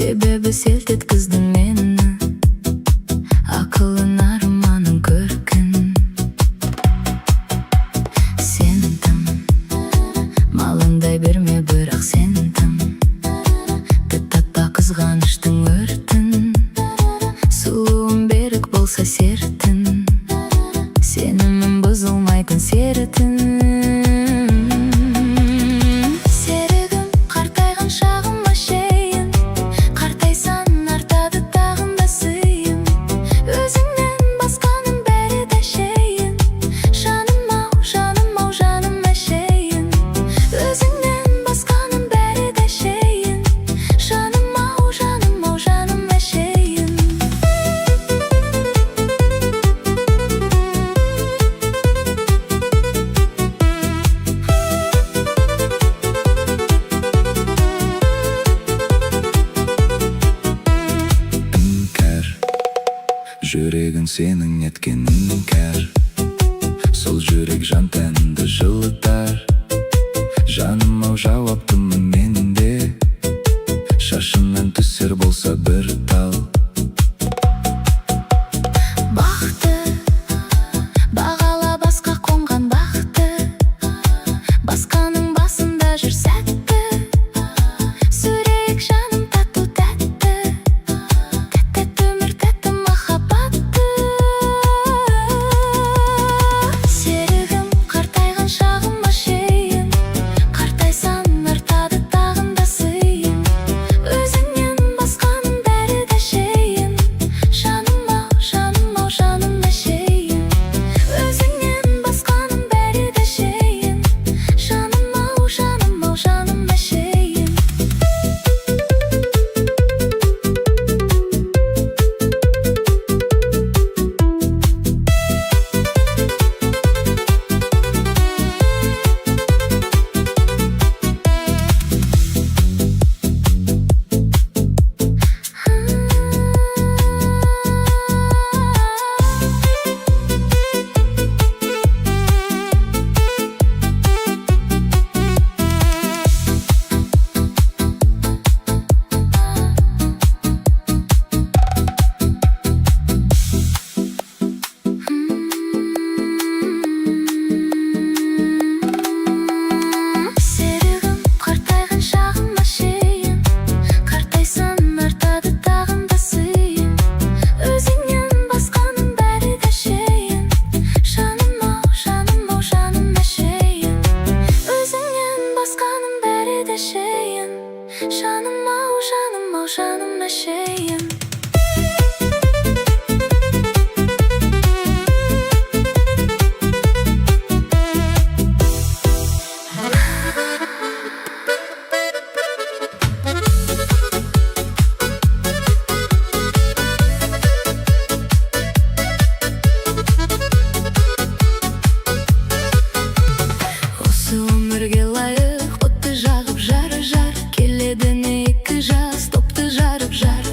себебі селт еткіздің мені, ақылың арманың көркін. Сен тым малындай берме, бірақ сен тым татпа қызғаныштың өртін. Сұлуым берік болса сертін, сенімім бұзылмайтын серітін. Серігім қартайған шағыма шейін, қартайсан артады тағында сыйым. Өзіңнен басқаның бәрі де шейін, жаным ау, жаным ау, жаным әшейін. Өзіңнен басқаның бәрі де шейін, жаным ау, жаным ау, жаным әшейін. Жүрегін сенің неткенің кәр, сол жүрек жан тәнді жылытар. Жаным ау, жауаптымын мен де, шашымнан түсер болса бір тал. Бақты бағала басқа қонған бақты, басқаның басында жүр сәтті. Сүрейік жаным тату тәтті, тәтті өмір, тәтті махаббатты. Серігім қартайған шағыма шейін, қартайсан артады тағында сыйым. Өзіңнен басқаның бәрі де шейін, жаным ау, жаным ау, жаным әшейін. Өзіңнен басқаның бәрі де шейін, жаным ау, жаным ау, жаным әшейін. Серігім қартайған шағыма шейін, қартайсан артады тағында сыйым. Өзіңнен басқаның бәрі де шейін, жаным ау, жаным ау, жаным әшейін. Өзіңнен басқаның бәрі де шейін, жаным ау, жаным ау, жаным әшейін. Осы өмірге лайық отты жағып жары жар, келеді не екі жас топты жарып жар.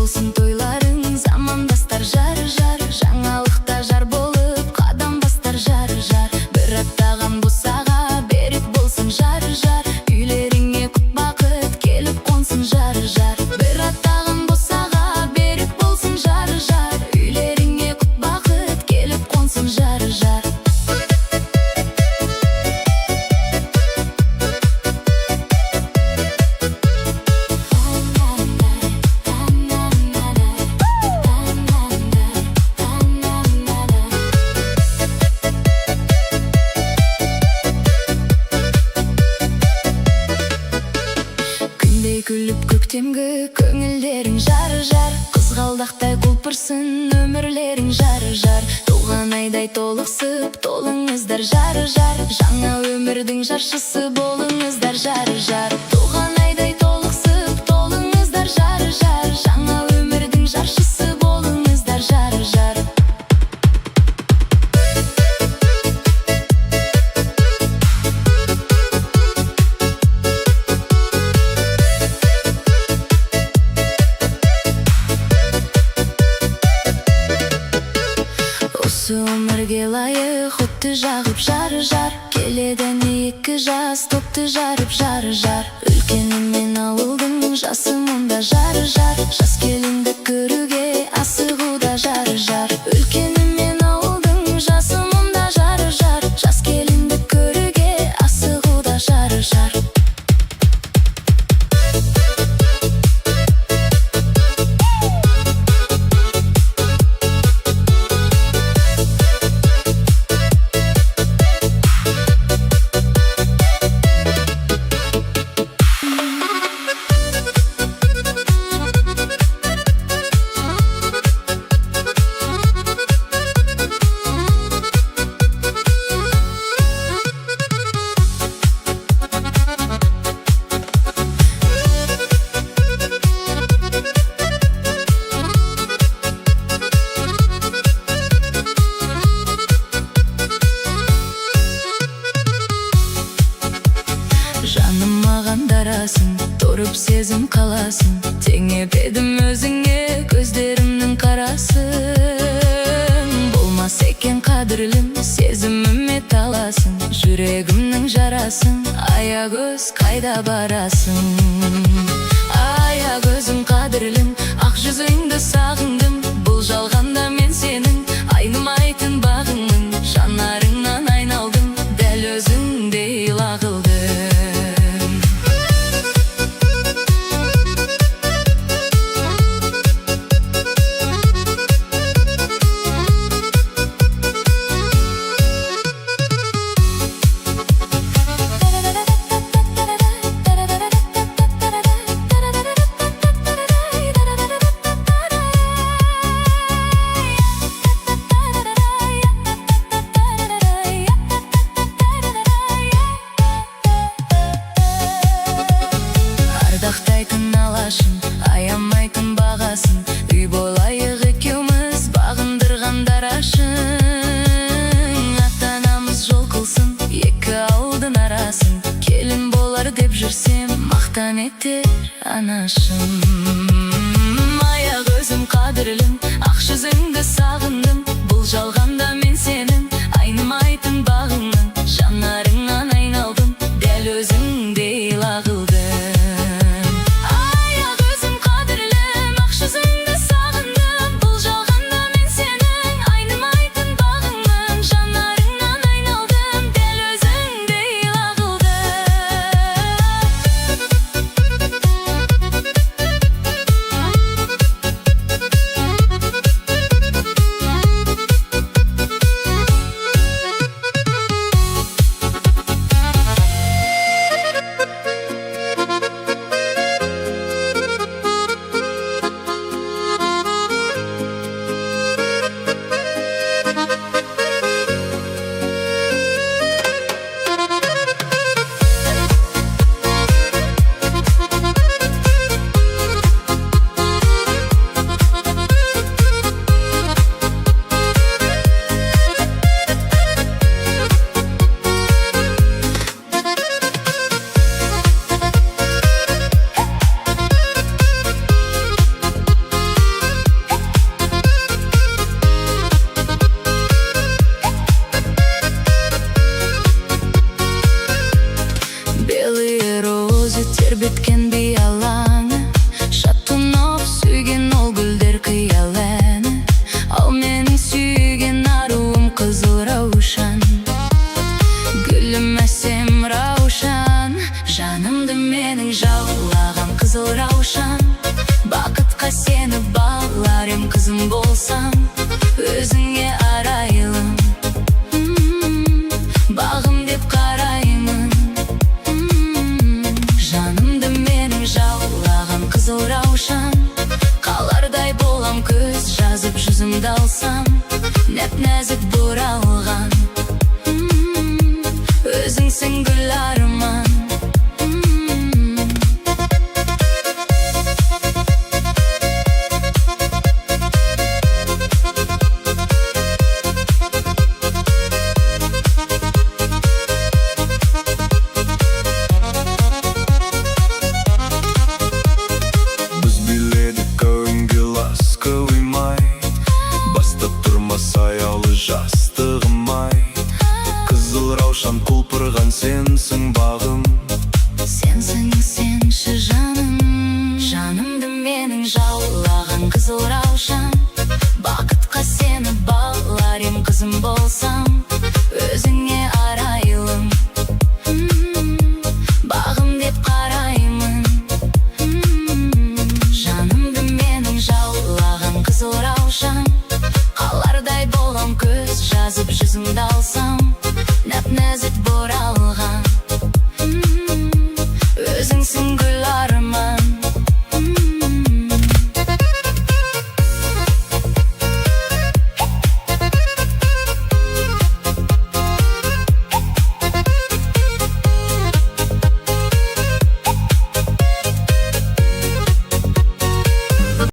болсын тойларың, замандастар жары жар, жаңалықта жар болып қадам бастар жары жар. Бір аттаған босаға берік болсын жары жар, үйлеріңе құт бақыт келіп қонсын жары жар. Бір аттаған босаға берік болсын жары жар, үйлеріңе құт бақыт келіп қонсын жары жар. Күндей күліп көктемгі көңілдерің жары жар, қызғалдақтай құлпырсын өмірлерің жары жар. Туған айдай толықсып толыңыздар жары жар, жаңа өмірдің жаршысы болыңыздар жары жар. Туған айдай толықсып толыңыздар жары жар, жаңа өмірдің жаршысы болыңыздар жары жар. Осы өмірге лайық отты жағып жары жар, келеден екі жас топты жарып жары жар. Үлкені мен ауылдың жасы мұнда жары жар, жас келінді көруге асығуда жары жар. Үлкені мен ауылдың жасы мұнда жары жар, жас келінді көруге асығуда жары жар. Жаным маған дарасын, тұрып сезім қаласын, теңеп едім өзіңе көздерімнің қарасын. Болмас екен қадірлім, сезіміме таласын, жүрегімнің жарасын, аягөз қайда барасың? Аягөзім қадірлім, ақ жүзіңді сағындым, бұл жалғанда мен сенің айнымайтын бағыңмын. Жанарыңнан айналдым, дәл өзіңдей лағылдым. болам көз жазып жүзімді алсам, нәп-нәзік бұралған өзіңсің гүл арман. Біз биледік көңге ласковый май, бастап тұрмас аялы жастығым ай. Қызыл раушан құлпырған сенсің бағым, Сенсің сенші жаным, жанымды менің жаулаған қызыл раушан. Бақытқа сені балар ем, қызым болсам.